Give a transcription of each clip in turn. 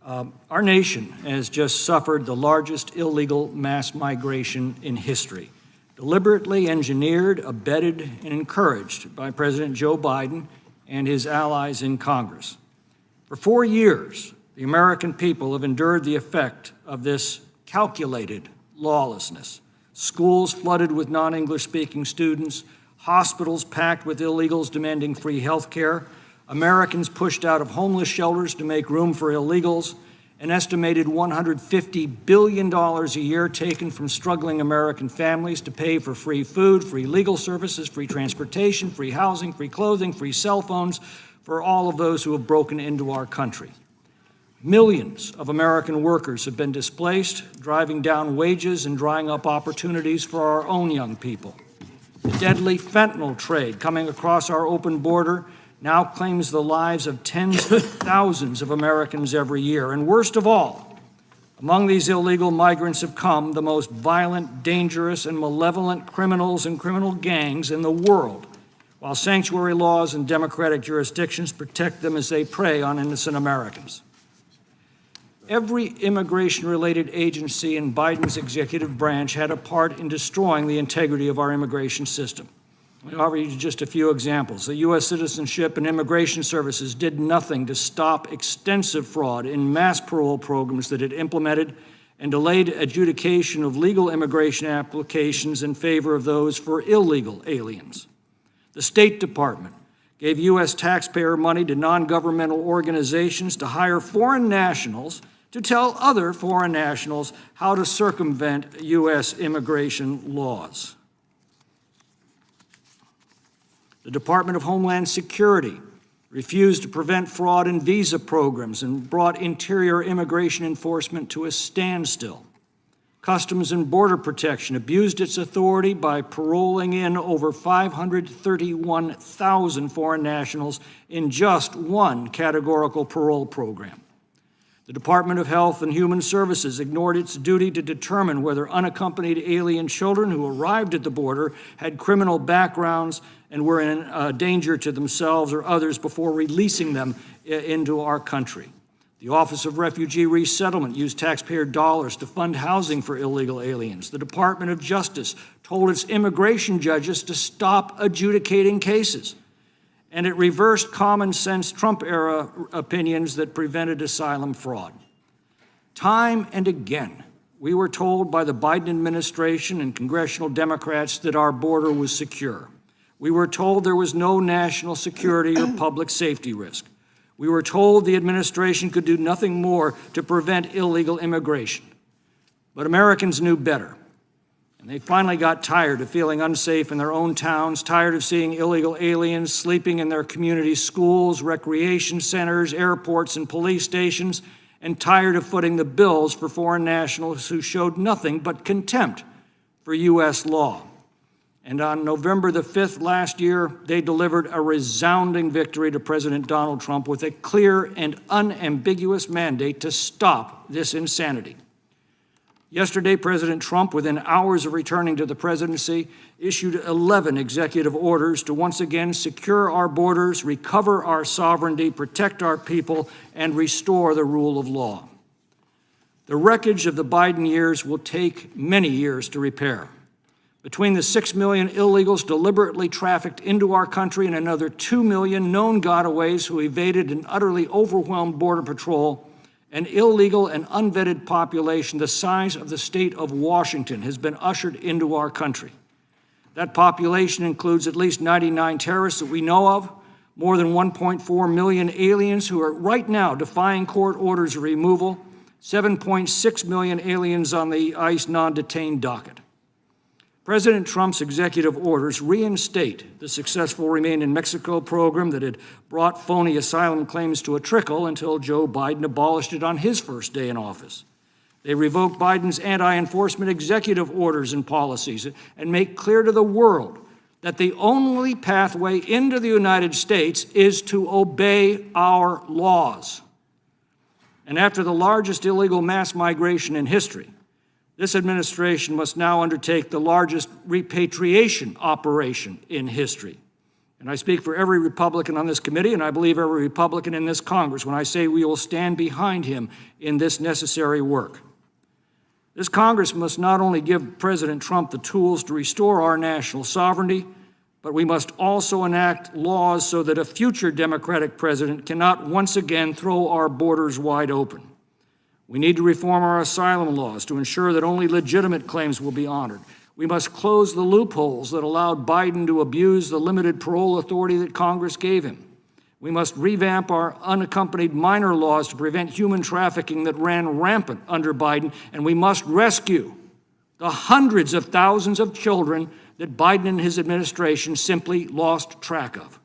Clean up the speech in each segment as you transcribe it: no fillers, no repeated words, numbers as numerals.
Our nation has just suffered the largest illegal mass migration in history, deliberately engineered, abetted, and encouraged by President Joe Biden and his allies in Congress. For 4 years, the American people have endured the effect of this calculated lawlessness. Schools flooded with non-English speaking students, hospitals packed with illegals demanding free health care, Americans pushed out of homeless shelters to make room for illegals, an estimated $150 billion a year taken from struggling American families to pay for free food, free legal services, free transportation, free housing, free clothing, free cell phones for all of those who have broken into our country. Millions of American workers have been displaced, driving down wages and drying up opportunities for our own young people. The deadly fentanyl trade coming across our open border now claims the lives of tens of thousands of Americans every year. And worst of all, among these illegal migrants have come the most violent, dangerous, and malevolent criminals and criminal gangs in the world, while sanctuary laws and democratic jurisdictions protect them as they prey on innocent Americans. Every immigration-related agency in Biden's executive branch had a part in destroying the integrity of our immigration system. I'll offer you just a few examples. The U.S. Citizenship and Immigration Services did nothing to stop extensive fraud in mass parole programs that it implemented and delayed adjudication of legal immigration applications in favor of those for illegal aliens. The State Department gave U.S. taxpayer money to non-governmental organizations to hire foreign nationals to tell other foreign nationals how to circumvent U.S. immigration laws. The Department of Homeland Security refused to prevent fraud in visa programs and brought interior immigration enforcement to a standstill. Customs and Border Protection abused its authority by paroling in over 531,000 foreign nationals in just one categorical parole program. The Department of Health and Human Services ignored its duty to determine whether unaccompanied alien children who arrived at the border had criminal backgrounds and were in danger to themselves or others before releasing them into our country. The Office of Refugee Resettlement used taxpayer dollars to fund housing for illegal aliens. The Department of Justice told its immigration judges to stop adjudicating cases. And it reversed common-sense Trump-era opinions that prevented asylum fraud. Time and again, we were told by the Biden administration and congressional Democrats that our border was secure. We were told there was no national security or public safety risk. We were told the administration could do nothing more to prevent illegal immigration. But Americans knew better. And they finally got tired of feeling unsafe in their own towns, tired of seeing illegal aliens sleeping in their community schools, recreation centers, airports, and police stations, and tired of footing the bills for foreign nationals who showed nothing but contempt for U.S. law. And on November the 5th last year, they delivered a resounding victory to President Donald Trump with a clear and unambiguous mandate to stop this insanity. Yesterday, President Trump, within hours of returning to the presidency, issued 11 executive orders to once again secure our borders, recover our sovereignty, protect our people, and restore the rule of law. The wreckage of the Biden years will take many years to repair. Between the 6 million illegals deliberately trafficked into our country and another 2 million known gotaways who evaded an utterly overwhelmed Border Patrol, an illegal and unvetted population the size of the state of Washington has been ushered into our country. That population includes at least 99 terrorists that we know of, more than 1.4 million aliens who are right now defying court orders of removal, 7.6 million aliens on the ICE non-detained docket. President Trump's executive orders reinstate the successful Remain in Mexico program that had brought phony asylum claims to a trickle until Joe Biden abolished it on his first day in office. They revoke Biden's anti-enforcement executive orders and policies and make clear to the world that the only pathway into the United States is to obey our laws. And after the largest illegal mass migration in history, this administration must now undertake the largest repatriation operation in history. And I speak for every Republican on this committee, and I believe every Republican in this Congress when I say we will stand behind him in this necessary work. This Congress must not only give President Trump the tools to restore our national sovereignty, but we must also enact laws so that a future Democratic president cannot once again throw our borders wide open. We need to reform our asylum laws to ensure that only legitimate claims will be honored. We must close the loopholes that allowed Biden to abuse the limited parole authority that Congress gave him. We must revamp our unaccompanied minor laws to prevent human trafficking that ran rampant under Biden, and we must rescue the hundreds of thousands of children that Biden and his administration simply lost track of.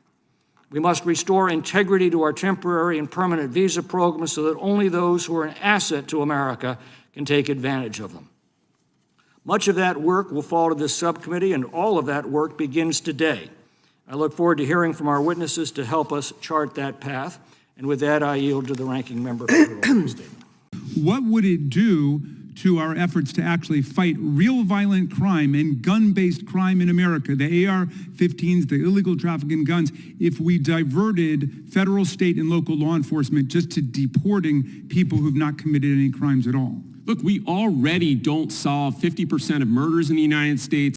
We must restore integrity to our temporary and permanent visa programs so that only those who are an asset to America can take advantage of them. Much of that work will fall to this subcommittee, and all of that work begins today. I look forward to hearing from our witnesses to help us chart that path. And with that, I yield to the ranking member for her opening statement. What would it do to our efforts to actually fight real violent crime and gun-based crime in America, the AR-15s, the illegal trafficking guns, if we diverted federal, state, and local law enforcement just to deporting people who've not committed any crimes at all? Look, we already don't solve 50% of murders in the United States.